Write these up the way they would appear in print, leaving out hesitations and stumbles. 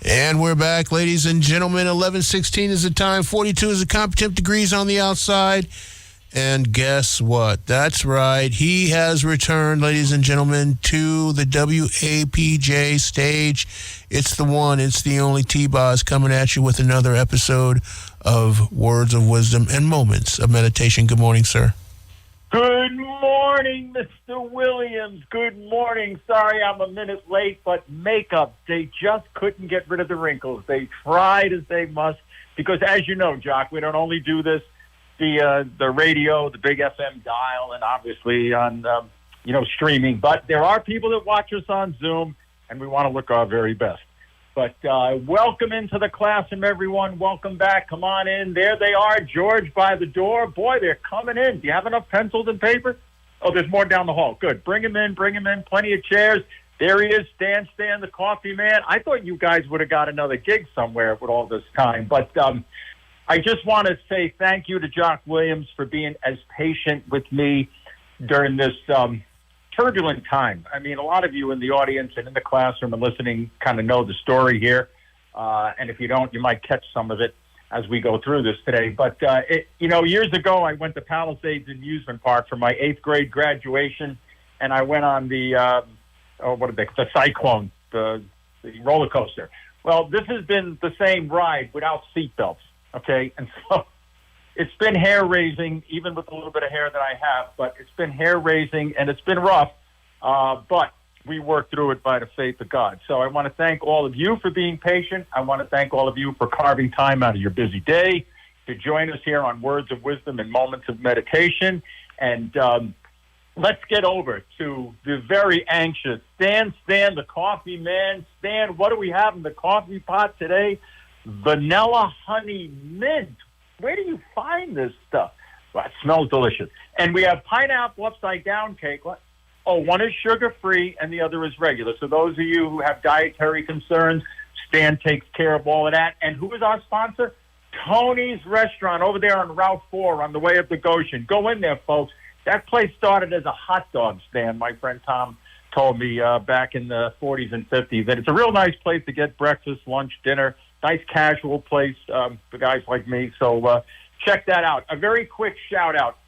And we're back, ladies and gentlemen. 11:16 is the time. 42 is the competent degrees on the outside. And guess what? That's right. He has returned, ladies and gentlemen, to the WAPJ stage. It's the one, it's the only T-Boz coming at you with another episode of Words of Wisdom and Moments of Meditation. Good morning, sir. Good morning, Mr. Williams. Good morning. Sorry I'm a minute late, but makeup, they just couldn't get rid of the wrinkles. They tried as they must, because as you know, Jock, we don't only do this, the radio, the big FM dial, and obviously on, streaming, but there are people that watch us on Zoom, and we want to look our very best. But welcome into the classroom, everyone. Welcome back. Come on in. There they are, George by the door. Boy, they're coming in. Do you have enough pencils and paper? Oh, there's more down the hall. Good. Bring them in. Plenty of chairs. There he is, Stan, the coffee man. I thought you guys would have got another gig somewhere with all this time. But I just want to say thank you to Jock Williams for being as patient with me during this turbulent time. I mean, a lot of you in the audience and in the classroom and listening kind of know the story here. And if you don't, you might catch some of it as we go through this today. But, years ago, I went to Palisades Amusement Park for my 8th grade graduation, and I went on the Cyclone, the roller coaster. Well, this has been the same ride without seatbelts, okay? And so it's been hair-raising, even with a little bit of hair that I have, but it's been hair-raising, and it's been rough, but we worked through it by the faith of God. So I want to thank all of you for being patient. I want to thank all of you for carving time out of your busy day to join us here on Words of Wisdom and Moments of Meditation. And let's get over to the very anxious Stan, the coffee man. Stan, what do we have in the coffee pot today? Vanilla honey mint. Where do you find this stuff? Well, it smells delicious. And we have pineapple upside down cake. Oh, one is sugar-free and the other is regular. So those of you who have dietary concerns, Stan takes care of all of that. And who is our sponsor? Tony's Restaurant over there on Route 4 on the way up to Goshen. Go in there, folks. That place started as a hot dog stand. My friend Tom told me back in the 40s and 50s that it's a real nice place to get breakfast, lunch, dinner. Nice casual place for guys like me. So check that out. A very quick shout out.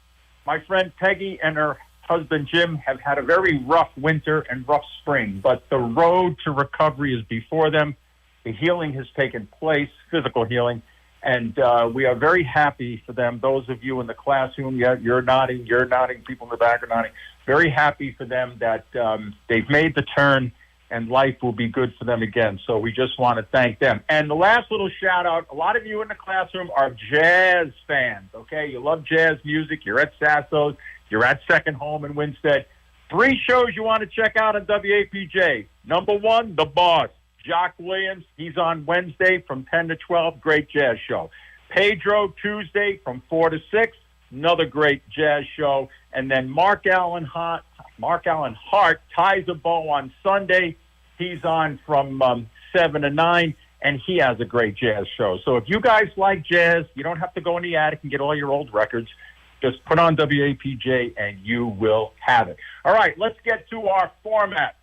My friend Peggy and her husband Jim have had a very rough winter and rough spring, but the road to recovery is before them. The healing has taken place, physical healing, and we are very happy for them. Those of you in the classroom, you're nodding, people in the back are nodding. Very happy for them that they've made the turn and life will be good for them again. So we just want to thank them. And the last little shout out, a lot of you in the classroom are jazz fans, okay? You love jazz music. You're at Sasso's. You're at Second Home in Winstead. 3 shows you want to check out on WAPJ. Number 1, The Boss, Jock Williams. He's on Wednesday from 10 to 12, great jazz show. Pedro, Tuesday from 4 to 6, another great jazz show. And then Mark Allen Hart ties a bow on Sunday. He's on from 7 to 9, and he has a great jazz show. So if you guys like jazz, you don't have to go in the attic and get all your old records. Just put on WAPJ, and you will have it. All right, let's get to our format.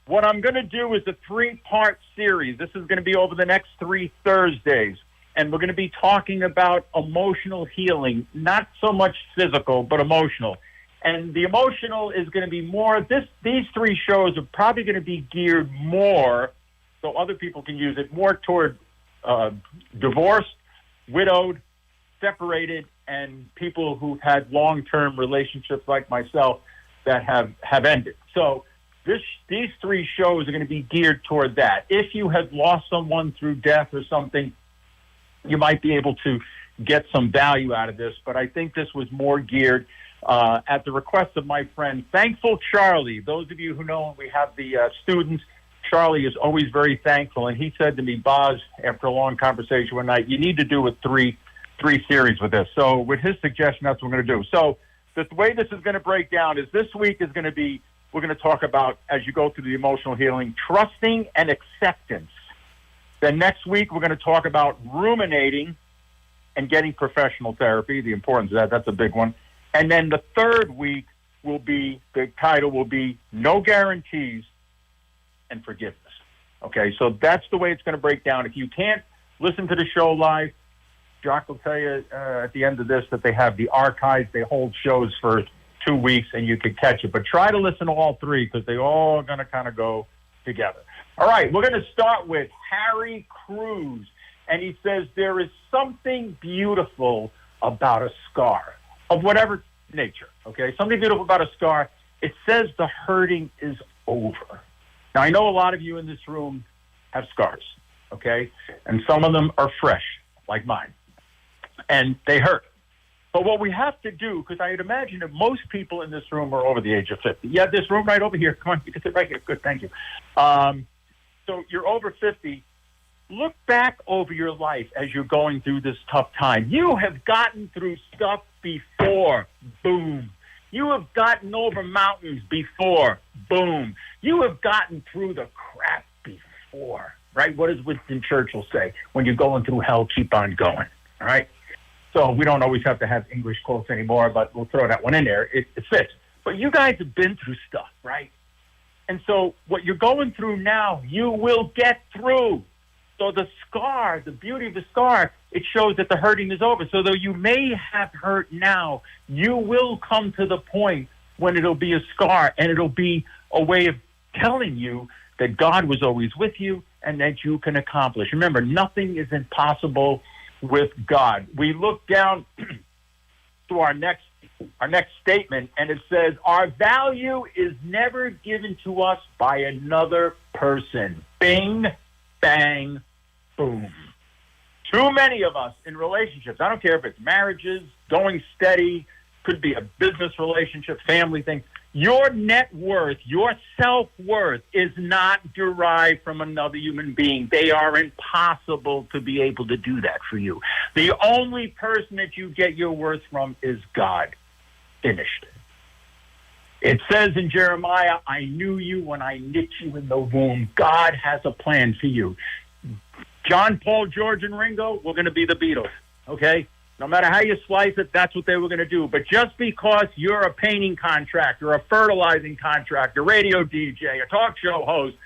What I'm going to do is a 3-part series. This is going to be over the next 3 Thursdays, and we're going to be talking about emotional healing, not so much physical, but emotional. And the emotional is going to be more, these 3 shows are probably going to be geared more, so other people can use it, more toward divorced, widowed, separated, and people who've had long-term relationships like myself that have ended. So these 3 shows are going to be geared toward that. If you have lost someone through death or something, you might be able to get some value out of this, but I think this was more geared at the request of my friend, Thankful Charlie. Those of you who know, we have the students. Charlie is always very thankful, and he said to me, Boz, after a long conversation one night, you need to do a three series with this. So with his suggestion, that's what we're going to do. So the way this is going to break down is this week is going to be, we're going to talk about, as you go through the emotional healing, trusting and acceptance. Then next week, we're going to talk about ruminating and getting professional therapy, the importance of that. That's a big one. And then the third week the title will be No Guarantees and Forgiveness. Okay, so that's the way it's going to break down. If you can't listen to the show live, Jock will tell you at the end of this that they have the archives. They hold shows for 2 weeks, and you can catch it. But try to listen to all three because they all are going to kind of go together. All right, we're going to start with Harry Cruz. And he says, there is something beautiful about a scar of whatever nature, okay? Something beautiful about a scar. It says the hurting is over. Now, I know a lot of you in this room have scars, okay? And some of them are fresh, like mine. And they hurt. But what we have to do, because I'd imagine that most people in this room are over the age of 50. Yeah, this room right over here. Come on, you can sit right here. Good, thank you. So you're over 50. Look back over your life as you're going through this tough time. You have gotten through stuff before. Boom. You have gotten over mountains before. Boom. You have gotten through the crap before. Right? What does Winston Churchill say? When you're going through hell, keep on going. All right? So we don't always have to have English quotes anymore, but we'll throw that one in there. It fits. But you guys have been through stuff, right? And so what you're going through now, you will get through. So the scar, the beauty of the scar, it shows that the hurting is over. So though you may have hurt now, you will come to the point when it'll be a scar, and it'll be a way of telling you that God was always with you and that you can accomplish. Remember, nothing is impossible with God. We look down to our next statement, and it says, our value is never given to us by another person. Bing, bang, boom. Too many of us in relationships, I don't care if it's marriages, going steady, could be a business relationship, family thing. Your net worth, your self-worth is not derived from another human being. They are impossible to be able to do that for you. The only person that you get your worth from is God. Finished. It says in Jeremiah, I knew you when I knit you in the womb. God has a plan for you. John, Paul, George, and Ringo, we're going to be the Beatles, okay? No matter how you slice it, that's what they were going to do. But just because you're a painting contractor, a fertilizing contractor, radio DJ, a talk show host,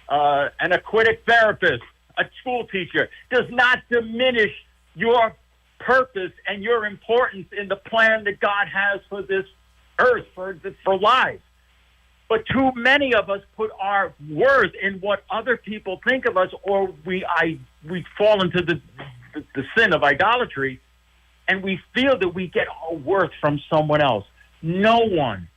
an aquatic therapist, a school teacher, does not diminish your purpose and your importance in the plan that God has for this earth, for life. But too many of us put our worth in what other people think of us, or we fall into the sin of idolatry, and we feel that we get our worth from someone else. No one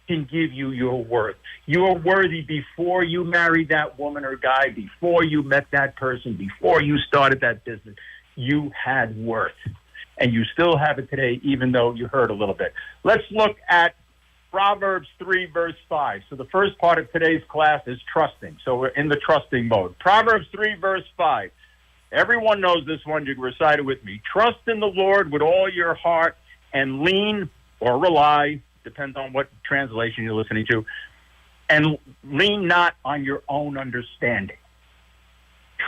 can give you your worth. You are worthy before you married that woman or guy, before you met that person, before you started that business. You had worth, and you still have it today, even though you hurt a little bit. Let's look at Proverbs 3, verse 5. So the first part of today's class is trusting. So we're in the trusting mode. Proverbs 3, verse 5. Everyone knows this one. You can recite it with me. Trust in the Lord with all your heart and lean or rely, depends on what translation you're listening to, and lean not on your own understanding.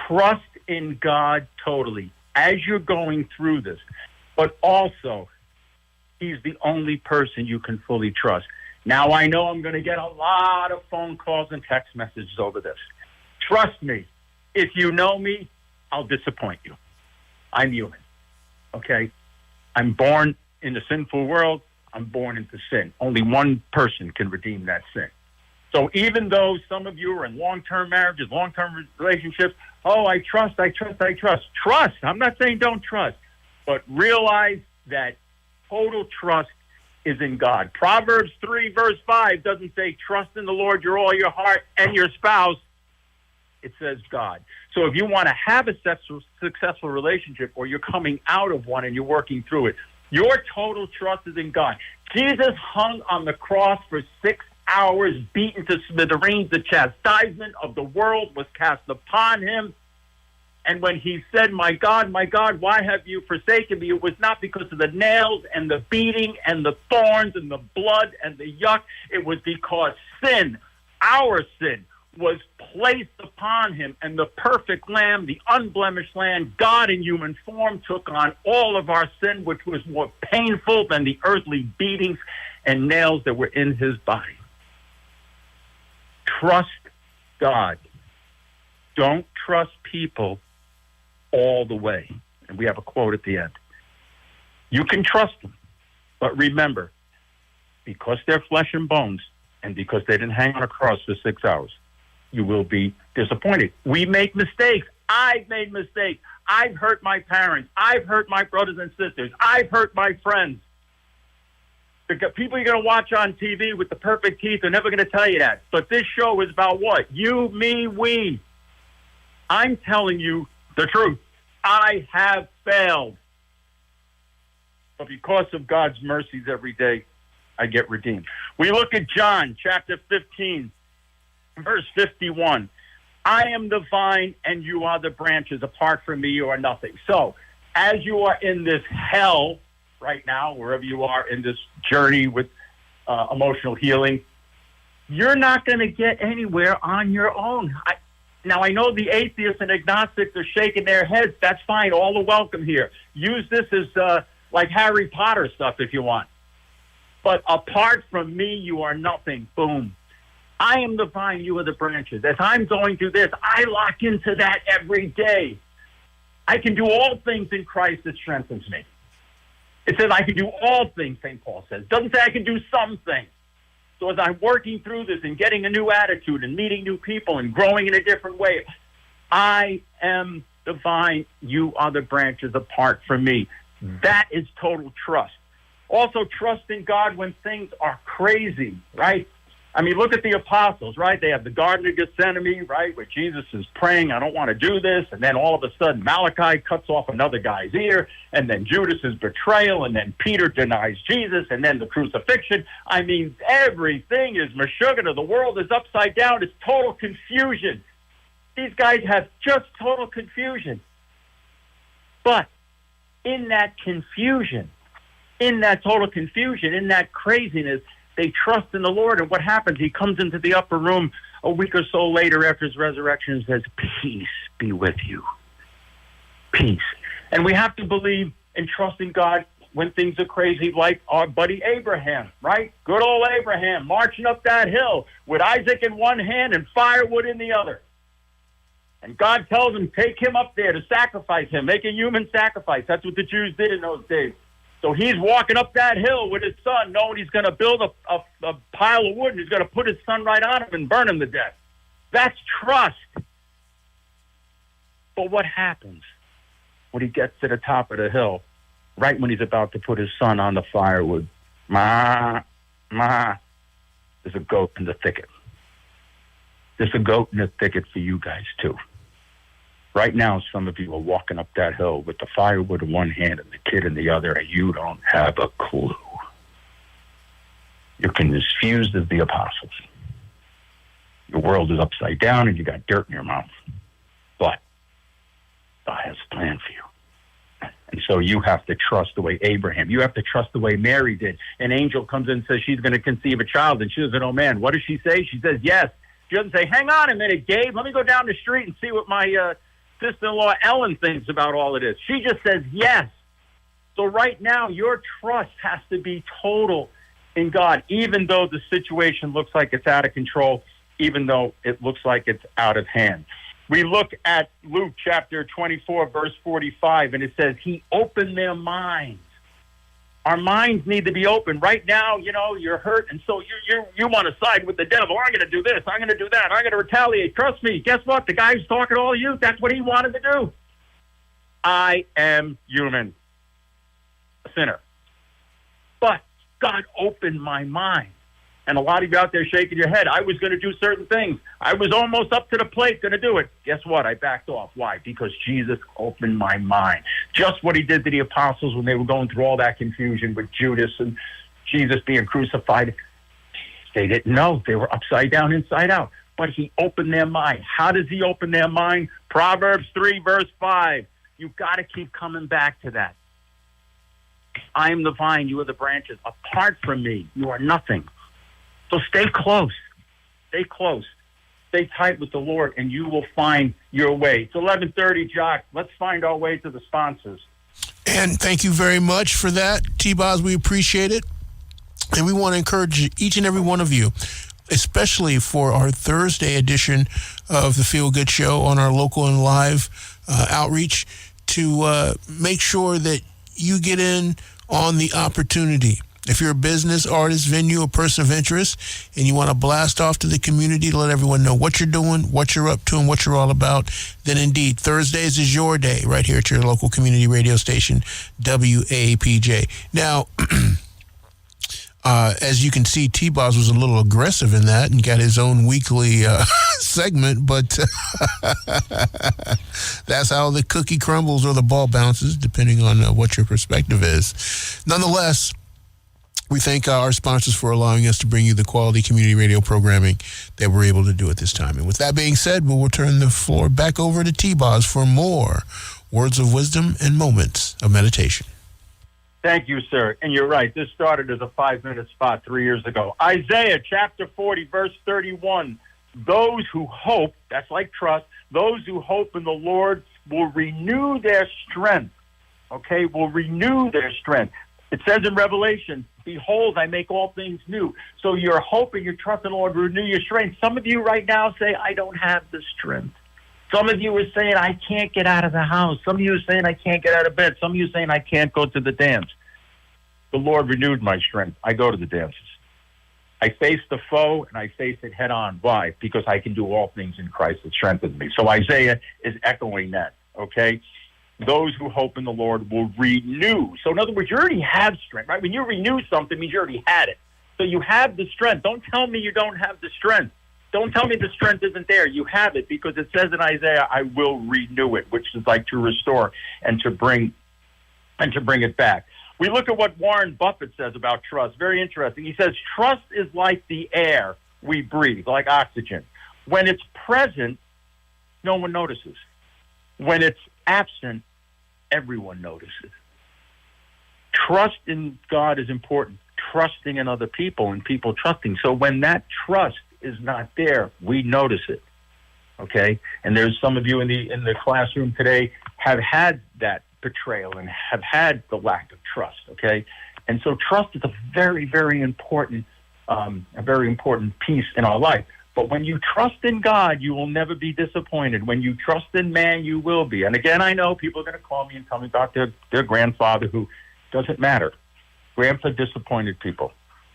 Trust in God totally as you're going through this. But also, He's the only person you can fully trust. Now, I know I'm going to get a lot of phone calls and text messages over this. Trust me, if you know me, I'll disappoint you. I'm human, okay? I'm born in a sinful world. I'm born into sin. Only one person can redeem that sin. So even though some of you are in long-term marriages, long-term relationships, I trust. Trust. I'm not saying don't trust, but realize that total trust is in God. Proverbs 3, verse 5 doesn't say trust in the Lord with all your heart and your spouse. It says God. So if you want to have a successful relationship, or you're coming out of one and you're working through it, your total trust is in God. Jesus hung on the cross for 6 hours, beaten to smithereens. The chastisement of the world was cast upon him. And when he said, my God, why have you forsaken me? It was not because of the nails and the beating and the thorns and the blood and the yuck. It was because sin, our sin, was placed upon him, and the perfect lamb, the unblemished lamb, God in human form, took on all of our sin, which was more painful than the earthly beatings and nails that were in his body. Trust God. don't trust people all the way. And we have a quote at the end. You can trust them, but remember, because they're flesh and bones, and because they didn't hang on a cross for 6 hours, you will be disappointed. We make mistakes. I've made mistakes. I've hurt my parents. I've hurt my brothers and sisters. I've hurt my friends. The people you're going to watch on TV with the perfect teeth are never going to tell you that. But this show is about what? You, me, we. I'm telling you the truth. I have failed. But because of God's mercies every day, I get redeemed. We look at John chapter 15, verse 51. I am the vine and you are the branches. Apart from me, you are nothing. So as you are in this hell right now, wherever you are in this journey with emotional healing, you're not going to get anywhere on your own. Now, I know the atheists and agnostics are shaking their heads. That's fine. All the welcome here. Use this as like Harry Potter stuff if you want. But apart from me, you are nothing. Boom. I am the vine, you are the branches. As I'm going through this, I lock into that every day. I can do all things in Christ that strengthens me. It says I can do all things, St. Paul says. It doesn't say I can do some things. So as I'm working through this and getting a new attitude and meeting new people and growing in a different way, I am the vine, you are the branches apart from me. That is total trust. Also, trust in God when things are crazy, right? I mean, look at the apostles, right? They have the Garden of Gethsemane, right, where Jesus is praying, I don't want to do this. And then all of a sudden, Malachi cuts off another guy's ear. And then Judas's betrayal. And then Peter denies Jesus. And then the crucifixion. I mean, everything is mashugana. The world is upside down. It's total confusion. These guys have just total confusion. But in that confusion, in that total confusion, in that craziness, they trust in the Lord. And what happens? He comes into the upper room a week or so later after his resurrection and says, peace be with you. Peace. And we have to believe and trust in God when things are crazy, like our buddy Abraham, right? Good old Abraham marching up that hill with Isaac in one hand and firewood in the other. And God tells him, take him up there to sacrifice him, make a human sacrifice. That's what the Jews did in those days. So he's walking up that hill with his son, knowing he's going to build a pile of wood, and he's going to put his son right on him and burn him to death. That's trust. But what happens when he gets to the top of the hill, right when he's about to put his son on the firewood? Ma, there's a goat in the thicket. There's a goat in the thicket for you guys, too. Right now, some of you are walking up that hill with the firewood in one hand and the kid in the other, and you don't have a clue. You're confused as the apostles. Your world is upside down, and you got dirt in your mouth. But God has a plan for you. And so you have to trust the way Abraham. You have to trust the way Mary did. An angel comes in and says she's going to conceive a child, and she doesn't know, man. What does she say? She says, yes. She doesn't say, hang on a minute, Gabe. Let me go down the street and see what my sister-in-law Ellen thinks about all of this. She just says yes. So right now, your trust has to be total in God, even though the situation looks like it's out of control, even though it looks like it's out of hand. We look at Luke chapter 24, verse 45, and it says, he opened their minds. Our minds need to be open. Right now, you know, you're hurt, and so you want to side with the devil. I'm going to do this. I'm going to do that. I'm going to retaliate. Trust me. Guess what? The guy who's talking to all you, that's what he wanted to do. I am human, a sinner. But God opened my mind. And a lot of you out there shaking your head. I was going to do certain things. I was almost up to the plate going to do it. Guess what? I backed off. Why? Because Jesus opened my mind. Just what he did to the apostles when they were going through all that confusion with Judas and Jesus being crucified. They didn't know. They were upside down, inside out. But he opened their mind. How does he open their mind? Proverbs 3, verse 5. You've got to keep coming back to that. I am the vine, you are the branches. Apart from me, you are nothing. So stay close. Stay close. Stay tight with the Lord, and you will find your way. It's 11:30, Jock. Let's find our way to the sponsors. And thank you very much for that, T-Boz. We appreciate it. And we want to encourage each and every one of you. especially for our Thursday edition of the Feel Good Show on our local and live outreach, to make sure that you get in on the opportunity. If you're a business, artist, venue, or person of interest, and you want to blast off to the community to let everyone know what you're doing, what you're up to, and what you're all about, then indeed, Thursdays is your day right here at your local community radio station, WAPJ. Now, as you can see, T-Boz was a little aggressive in that and got his own weekly segment, but that's how the cookie crumbles or the ball bounces, depending on what your perspective is. Nonetheless, we thank our sponsors for allowing us to bring you the quality community radio programming that we're able to do at this time. And with that being said, we'll turn the floor back over to T-Boz for more words of wisdom and moments of meditation. Thank you, sir. And you're right. This started as a 5-minute spot 3 years ago. Isaiah chapter 40, verse 31. Those who hope, that's like trust, those who hope in the Lord will renew their strength. Okay, will renew their strength. It says in Revelation, behold, I make all things new. So you're hoping, you're trusting the Lord to renew your strength. Some of you right now say, I don't have the strength. Some of you are saying, I can't get out of the house. Some of you are saying, I can't get out of bed. Some of you are saying, I can't go to the dance. The Lord renewed my strength. I go to the dances. I face the foe, and I face it head on. Why? Because I can do all things in Christ that strengthens me. So Isaiah is echoing that, okay? Those who hope in the Lord will renew. So in other words, you already have strength, right? When you renew something, it means you already had it. So you have the strength. Don't tell me you don't have the strength. Don't tell me the strength isn't there. You have it because it says in Isaiah, I will renew it, which is like to restore and to bring it back. We look at what Warren Buffett says about trust. Very interesting. He says, trust is like the air we breathe, like oxygen. When it's present, no one notices. When it's absent, everyone notices. Trust in God is important. Trusting in other people and people trusting. So when that trust is not there, we notice it. Okay? And there's some of you in the classroom today have had that betrayal and have had the lack of trust. Okay? And so trust is a very, very important piece in our life. But when you trust in God, you will never be disappointed. When you trust in man, you will be. And again, I know people are going to call me and tell me about their grandfather, who doesn't matter. Grandpa disappointed people.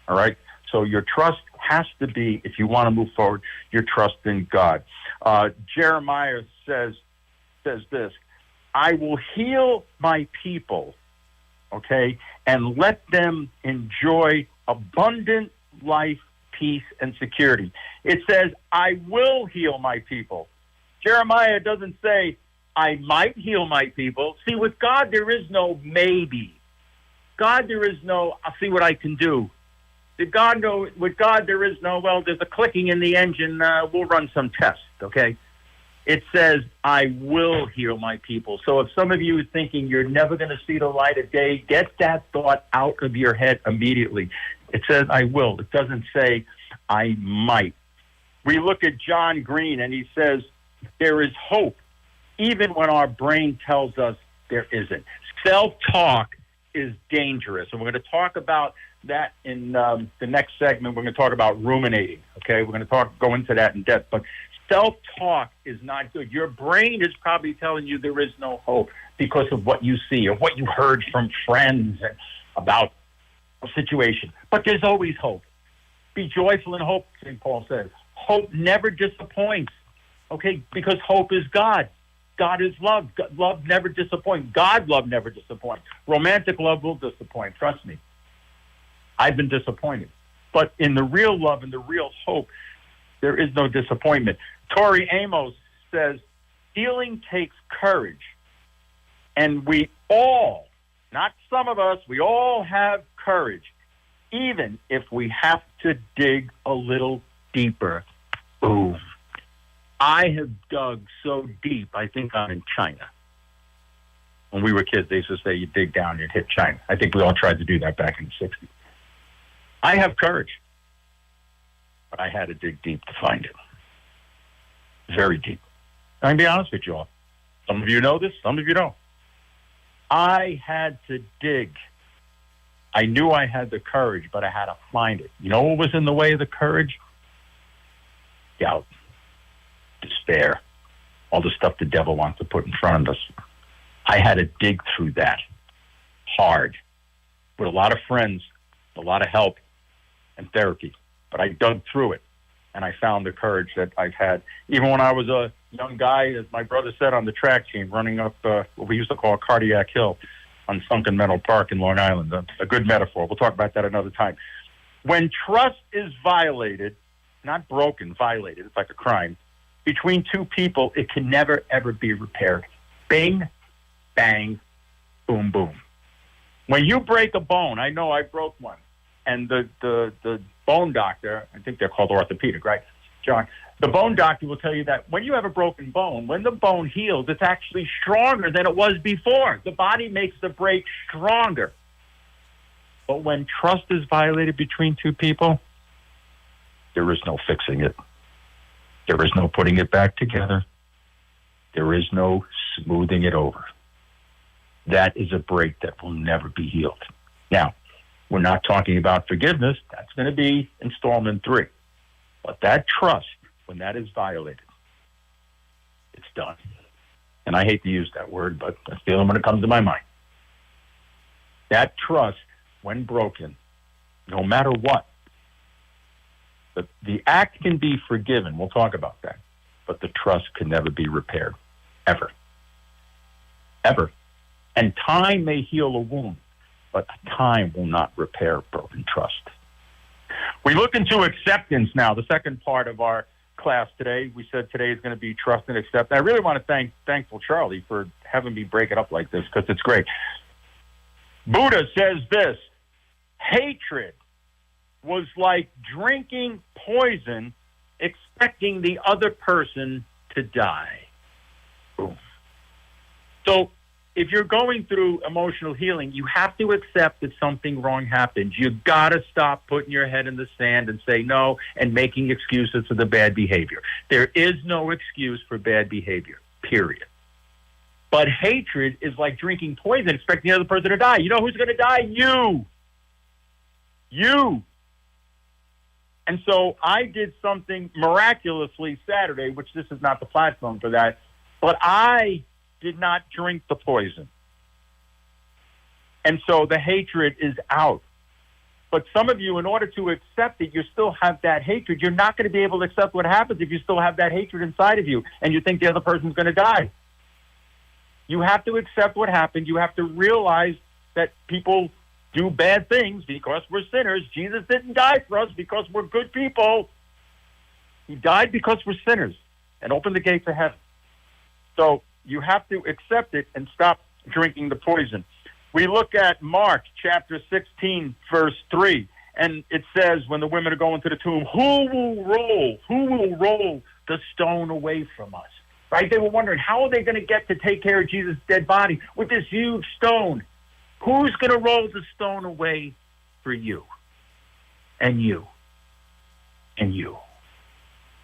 All right? So your trust has to be, if you want to move forward, your trust in God. Jeremiah says this, I will heal my people, okay, and let them enjoy abundant life, peace, and security. It says, I will heal my people. Jeremiah doesn't say, I might heal my people. See, with God, there is no maybe. God, there is no, I'll see what I can do. With God, there is no, well, there's a clicking in the engine. We'll run some tests, okay? It says, I will heal my people. So if some of you are thinking you're never going to see the light of day, get that thought out of your head immediately. It says, I will. It doesn't say, I might. We look at John Green, and he says, there is hope, even when our brain tells us there isn't. Self-talk is dangerous. And we're going to talk about that in the next segment. We're going to talk about ruminating, okay? We're going to go into that in depth. But self-talk is not good. Your brain is probably telling you there is no hope because of what you see or what you heard from friends about a situation. But there's always hope. Be joyful in hope, St. Paul says. Hope never disappoints, okay? Because hope is God. God is love. Love never disappoints. God love never disappoints. Romantic love will disappoint. Trust me. I've been disappointed. But in the real love and the real hope, there is no disappointment. Tori Amos says, healing takes courage. And we all, not some of us, we all have courage, even if we have to dig a little deeper. Boom. I have dug so deep, I think I'm in China. When we were kids, they used to say you dig down, you'd hit China. I think we all tried to do that back in the 60s. I have courage, but I had to dig deep to find it. Very deep. I can be honest with you all. Some of you know this, some of you don't. I had to dig. I knew I had the courage, but I had to find it. You know what was in the way of the courage? doubt, despair, all the stuff the devil wants to put in front of us. I had to dig through that hard with a lot of friends, a lot of help and therapy. But I dug through it, and I found the courage that I've had. Even when I was a young guy, as my brother said, on the track team, running up what we used to call Cardiac Hill on Sunken Meadow Park in Long Island. A good metaphor. We'll talk about that another time. When trust is violated, not broken, violated, it's like a crime, between two people, it can never, ever be repaired. Bing, bang, boom, boom. When you break a bone, I know I broke one, and the bone doctor, I think they're called orthopedic, right, John? The bone doctor will tell you that when you have a broken bone, when the bone heals, it's actually stronger than it was before. The body makes the break stronger. But when trust is violated between two people, there is no fixing it. There is no putting it back together. There is no smoothing it over. That is a break that will never be healed. Now, we're not talking about forgiveness. That's going to be installment 3. But that trust, when that is violated, it's done. And I hate to use that word, but that's the only one that comes to my mind. That trust, when broken, no matter what, the act can be forgiven. We'll talk about that. But the trust can never be repaired. Ever. Ever. And time may heal a wound, but time will not repair broken trust. We look into acceptance now, the second part of our class today. We said today is going to be trust and accept. I really want to thankful Charlie for having me break it up like this, because it's great. Buddha says this: hatred was like drinking poison, expecting the other person to die. Boom. So if you're going through emotional healing, you have to accept that something wrong happened. You got to stop putting your head in the sand and say no and making excuses for the bad behavior. There is no excuse for bad behavior, period. But hatred is like drinking poison, expecting the other person to die. You know who's going to die? You. You. And so I did something miraculously Saturday, which this is not the platform for that, but I did not drink the poison. And so the hatred is out. But some of you, in order to accept it, you still have that hatred. You're not going to be able to accept what happens if you still have that hatred inside of you and you think the other person's going to die. You have to accept what happened. You have to realize that people do bad things because we're sinners. Jesus didn't die for us because we're good people. He died because we're sinners and opened the gates of heaven. So you have to accept it and stop drinking the poison. We look at Mark chapter 16, verse 3, and it says when the women are going to the tomb, who will roll the stone away from us? Right? They were wondering, how are they going to get to take care of Jesus' dead body with this huge stone? Who's going to roll the stone away for you? And you. And you.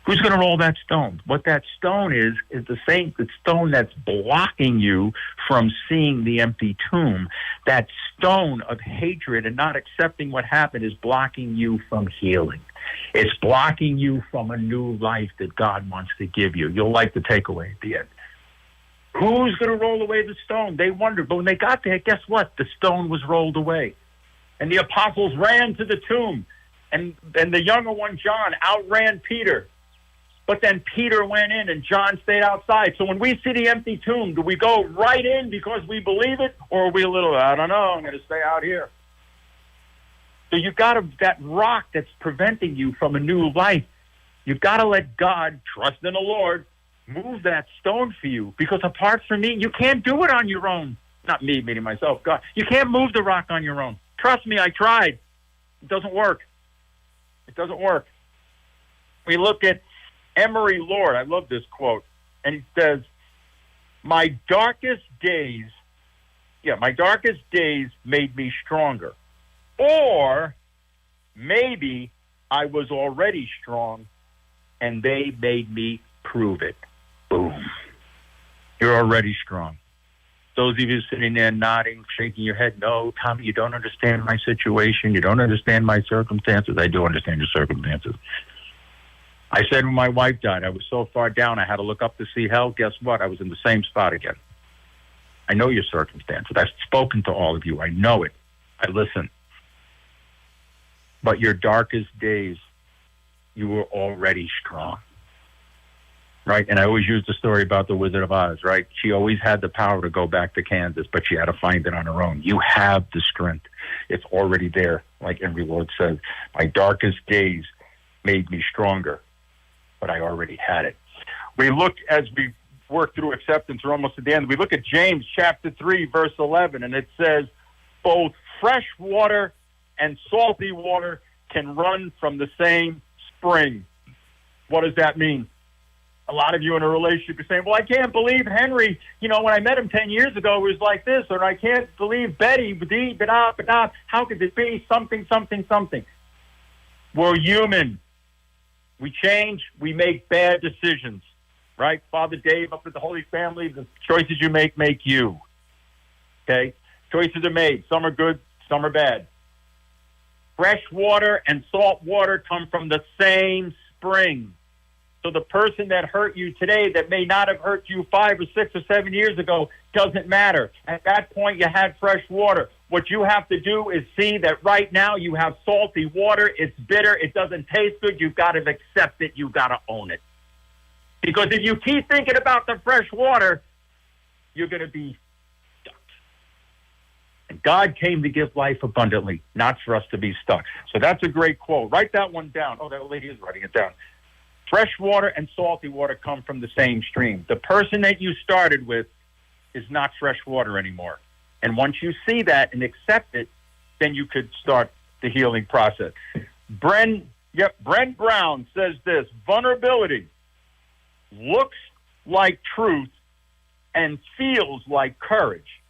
Who's going to roll that stone? What that stone is the stone that's blocking you from seeing the empty tomb. That stone of hatred and not accepting what happened is blocking you from healing. It's blocking you from a new life that God wants to give you. You'll like the takeaway at the end. Who's going to roll away the stone? They wondered, but when they got there, guess what? The stone was rolled away. And the apostles ran to the tomb. And the younger one, John, outran Peter. But then Peter went in and John stayed outside. So when we see the empty tomb, do we go right in because we believe it? Or are we a little, I don't know, I'm going to stay out here. So you've got that rock that's preventing you from a new life. You've got to let God, trust in the Lord, move that stone for you. Because apart from me, you can't do it on your own. Not me, meaning myself, God. You can't move the rock on your own. Trust me, I tried. It doesn't work. It doesn't work. We look at Emery Lord. I love this quote. And he says, my darkest days made me stronger. Or maybe I was already strong and they made me prove it. Boom. You're already strong. Those of you sitting there nodding, shaking your head, no, Tommy, you don't understand my situation. You don't understand my circumstances. I do understand your circumstances. I said when my wife died, I was so far down, I had to look up to see hell. Guess what? I was in the same spot again. I know your circumstances. I've spoken to all of you. I know it. I listen. But your darkest days, you were already strong. Right? And I always use the story about the Wizard of Oz, right? She always had the power to go back to Kansas, but she had to find it on her own. You have the strength. It's already there, like Henry Lord says. My darkest days made me stronger, but I already had it. We look, as we work through acceptance, we're almost at the end. We look at James chapter 3, verse 11, and it says, both fresh water and salty water can run from the same spring. What does that mean? A lot of you in a relationship are saying, well, I can't believe Henry, when I met him 10 years ago, it was like this, or I can't believe Betty, how could it be something? We're human. We change, we make bad decisions, right? Father Dave up at the Holy Family, the choices you make you, okay? Choices are made. Some are good, some are bad. Fresh water and salt water come from the same spring. So the person that hurt you today that may not have hurt you 5 or 6 or 7 years ago doesn't matter. At that point, you had fresh water. What you have to do is see that right now you have salty water. It's bitter. It doesn't taste good. You've got to accept it. You've got to own it. Because if you keep thinking about the fresh water, you're going to be stuck. And God came to give life abundantly, not for us to be stuck. So that's a great quote. Write that one down. Oh, that lady is writing it down. Fresh water and salty water come from the same stream. The person that you started with is not fresh water anymore. And once you see that and accept it, then you could start the healing process. Brent Brown says this: vulnerability looks like truth and feels like courage.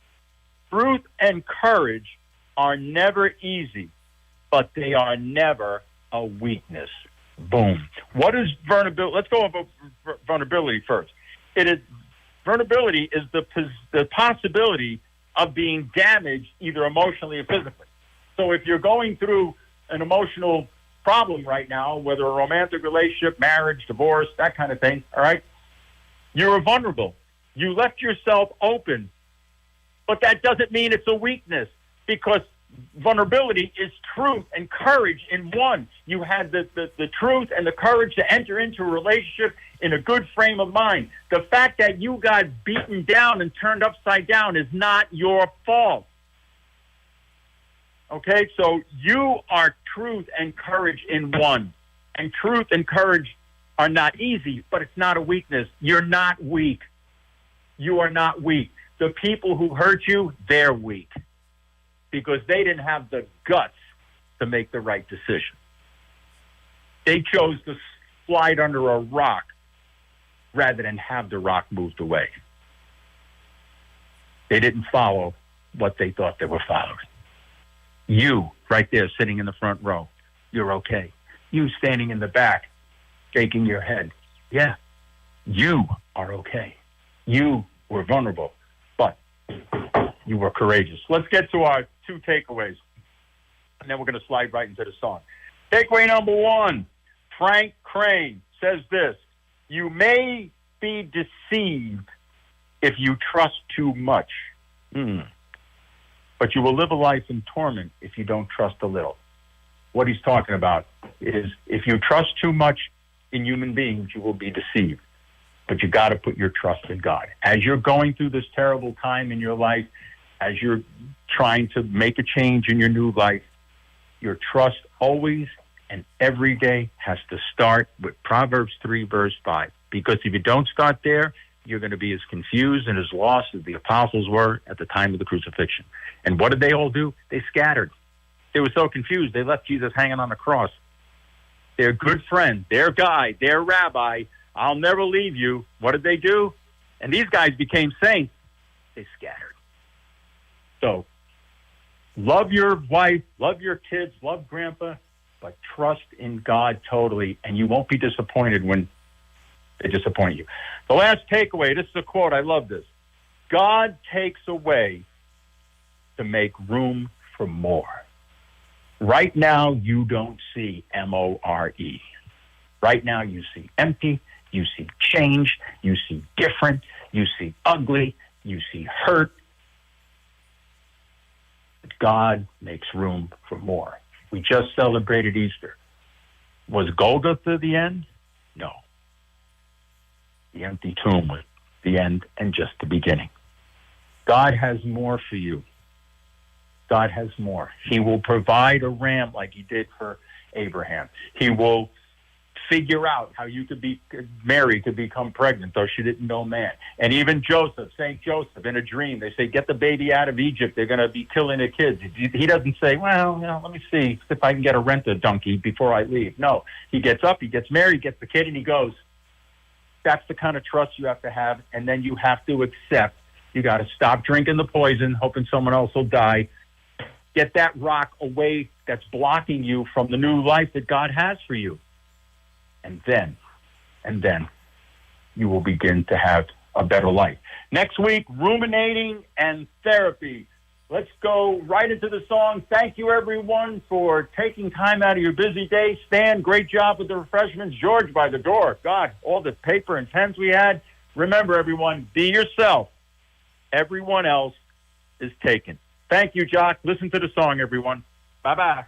Truth and courage are never easy, but they are never a weakness. Boom. What is vulnerability? Let's go about vulnerability first. Vulnerability is the possibility of being damaged either emotionally or physically. So if you're going through an emotional problem right now, whether a romantic relationship, marriage, divorce, that kind of thing, all right, you're vulnerable. You left yourself open, but that doesn't mean it's a weakness, because vulnerability is truth and courage in one. You had the truth and the courage to enter into a relationship in a good frame of mind. The fact that you got beaten down and turned upside down is not your fault. Okay, so you are truth and courage in one. And truth and courage are not easy, but it's not a weakness. You're not weak. You are not weak. The people who hurt you, they're weak, because they didn't have the guts to make the right decision. They chose to slide under a rock rather than have the rock moved away. They didn't follow what they thought they were following. You, right there, sitting in the front row, you're okay. You standing in the back, shaking your head. Yeah, you are okay. You were vulnerable, but you were courageous. Let's get to our 2 takeaways, and then we're going to slide right into the song. Takeaway number 1, Frank Crane says this: you may be deceived if you trust too much, but you will live a life in torment if you don't trust a little. What he's talking about is, if you trust too much in human beings, you will be deceived. But you got to put your trust in God. As you're going through this terrible time in your life, as you're trying to make a change in your new life, your trust always and every day has to start with Proverbs 3, verse 5. Because if you don't start there, you're going to be as confused and as lost as the apostles were at the time of the crucifixion. And what did they all do? They scattered. They were so confused, they left Jesus hanging on the cross. Their good friend, their guide, their rabbi, I'll never leave you. What did they do? And these guys became saints. They scattered. So, love your wife, love your kids, love grandpa, but trust in God totally, and you won't be disappointed when they disappoint you. The last takeaway, this is a quote, I love this: God takes away to make room for more. Right now, you don't see more. Right now you see empty, you see change, you see different, you see ugly, you see hurt. But God makes room for more. We just celebrated Easter. Was Golgotha the end? No. The empty tomb was the end and just the beginning. God has more for you. God has more. He will provide a ram like he did for Abraham. He will figure out how Mary could become pregnant, though she didn't know man. And even Joseph, St. Joseph, in a dream, they say, get the baby out of Egypt. They're going to be killing the kids. He doesn't say, well, let me see if I can get a rent-a-donkey before I leave. No, he gets up, he gets married, he gets the kid, and he goes. That's the kind of trust you have to have, and then you have to accept. You got to stop drinking the poison, hoping someone else will die. Get that rock away that's blocking you from the new life that God has for you. And then you will begin to have a better life. Next week, ruminating and therapy. Let's go right into the song. Thank you, everyone, for taking time out of your busy day. Stan, great job with the refreshments. George, by the door. God, all the paper and pens we had. Remember, everyone, be yourself. Everyone else is taken. Thank you, Jock. Listen to the song, everyone. Bye-bye.